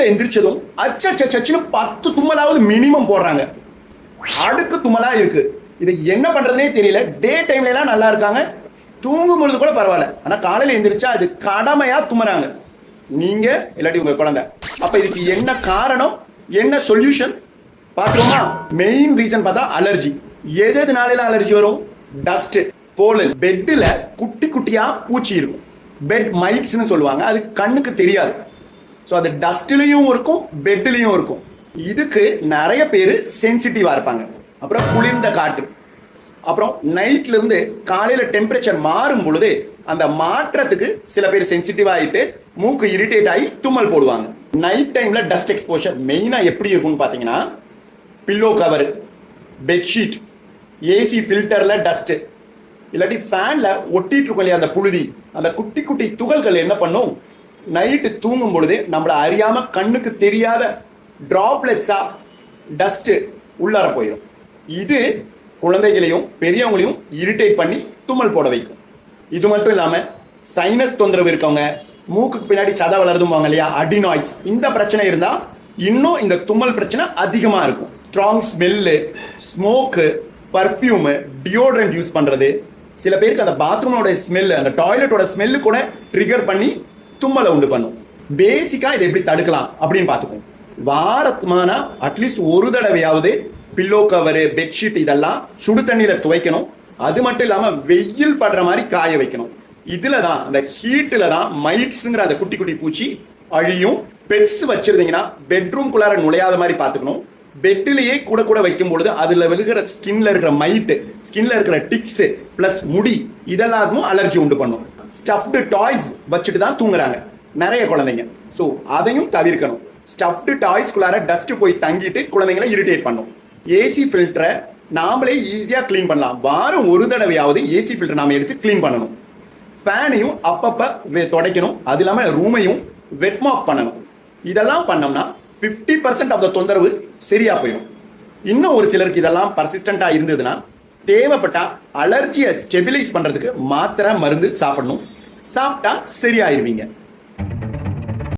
காலையில் எந்திரிச்சதும் அச்சன்னு 10 தும்மலாவது மினிமம் போடுறாங்க. அடுக்கு தும்மலா இருக்கு. இது என்ன பண்றதுனே தெரியல. டே டைம்ல எல்லாம் நல்லா இருக்காங்க, தூங்கும் பொழுது கூட பரவாயில்ல. ஆனா காலையில் எந்திரிச்சா அது கடமையா தும்மறாங்க, நீங்க இல்லாட்டி உங்க குழந்தை. அப்ப இதுக்கு என்ன காரணம், என்ன சொல்யூஷன் பாத்துருமா? மெயின் ரீசன் பார்த்தா அலர்ஜி. எதுனால அலர்ஜி வரும்? Dust, pollen. பெட்ல குட்டி குட்டியா பூச்சி இருக்கும், பெட் மைட்ஸ்னு சொல்லுவாங்க. அது கண்ணுக்கு தெரியாது. ஸோ அது டஸ்ட்லையும் இருக்கும், பெட்லையும் இருக்கும். இதுக்கு நிறைய பேர் சென்சிட்டிவா இருப்பாங்க. அப்புறம் குளிர்ந்த காற்று, அப்புறம் நைட்ல இருந்து காலையில டெம்பரேச்சர் மாறும் பொழுது அந்த மாற்றத்துக்கு சில பேர் சென்சிட்டிவ் ஆகிட்டு மூக்கு இரிட்டேட் ஆகி தும்மல் போடுவாங்க. நைட் டைம்ல டஸ்ட் எக்ஸ்போஷர் மெயினா எப்படி இருக்கும்னு பாத்தீங்கன்னா, பில்லோ கவர், பெட்ஷீட், ஏசி ஃபில்டர்ல டஸ்ட், இல்லாட்டி ஃபேன்ல ஒட்டிட்டு இருக்கும் இல்லையா அந்த புழுதி, அந்த குட்டி குட்டி துகள்கள் என்ன பண்ணும், நைட்டு தூங்கும் பொழுது நம்மளை அறியாம கண்ணுக்கு தெரியாத டிராப்லெட்ஸா டஸ்ட் உள்ளார போயிடும். இது குழந்தைகளையும் பெரியவங்களையும் இரிட்டேட் பண்ணி தும்மல் போட வைக்கும். இது மட்டும் இல்லாம சைனஸ் தொந்தரவு இருக்கவங்க, மூக்குக்கு பின்னாடி சதை வளருதுவாங்க இல்லையா, அடினாய்ட்ஸ், இந்த பிரச்சனை இருந்தா இன்னும் இந்த தும்மல் பிரச்சனை அதிகமா இருக்கும். Strong smell, smoke, perfume, deodorant use பண்றது, சில பேருக்கு அந்த பாத்ரூமோட ஸ்மெல், அந்த டாய்லெட்டோட ஸ்மெல்லு கூட ட்ரிகர் பண்ணி தும்மலை உண்டு பண்ணும். பேசிக்கா இதை எப்படி தடுக்கலாம் அப்படின்னு பார்த்துக்கோங்க. வாரத்துமான அட்லீஸ்ட் ஒரு தடவையாவது பில்லோ கவரு, பெட்ஷீட் இதெல்லாம் சுடு தண்ணியில துவைக்கணும். அது மட்டும் இல்லாம வெயில் படுற மாதிரி காய வைக்கணும். இதுல தான் அந்த ஹீட்ல தான் மைட்ஸ்ங்கிற அந்த குட்டி குட்டி பூச்சி அழியும். பெட்ஸ் வச்சிருந்தீங்கன்னா பெட்ரூம்குள்ளார நுழையாத மாதிரி பார்த்துக்கணும். பெட்டிலேயே கூட கூட வைக்கும் பொழுது அதுல விழுகிற ஸ்கின்ல இருக்கிற மைட்டு, ஸ்கின்ல இருக்கிற டிக்ஸ் பிளஸ் முடி இதெல்லாமும் அலர்ஜி உண்டு பண்ணும். ஸ்டஃப்டு டாய்ஸ் வச்சுட்டு தான் தூங்குறாங்க நிறைய குழந்தைங்க. ஸோ அதையும் தவிர்க்கணும். ஸ்டஃப்டு டாய்ஸ்குள்ளார டஸ்ட் போய் தங்கிட்டு குழந்தைங்களை இரிட்டேட் பண்ணும். ஏசி ஃபில்டரை நாமளே ஈஸியாக க்ளீன் பண்ணலாம். வாரம் ஒரு தடவையாவது ஏசி ஃபில்டர் நாம எடுத்து க்ளீன் பண்ணணும். ஃபேனையும் அப்பப்போ துடைக்கணும். அது இல்லாமல் ரூமையும் வெட் மாப் பண்ணணும். இதெல்லாம் பண்ணோம்னா 50% ஆஃப் த தொந்தரவு சரியா போயிடும். இன்னும் ஒரு சிலருக்கு இதெல்லாம் பர்சிஸ்டண்டா இருந்ததுன்னா தேவைப்பட்டா அலர்ஜியை ஸ்டெபிலைஸ் பண்றதுக்கு மாத்திரை மருந்து சாப்பிடணும். சாப்பிட்டா சரியாயிருவீங்க.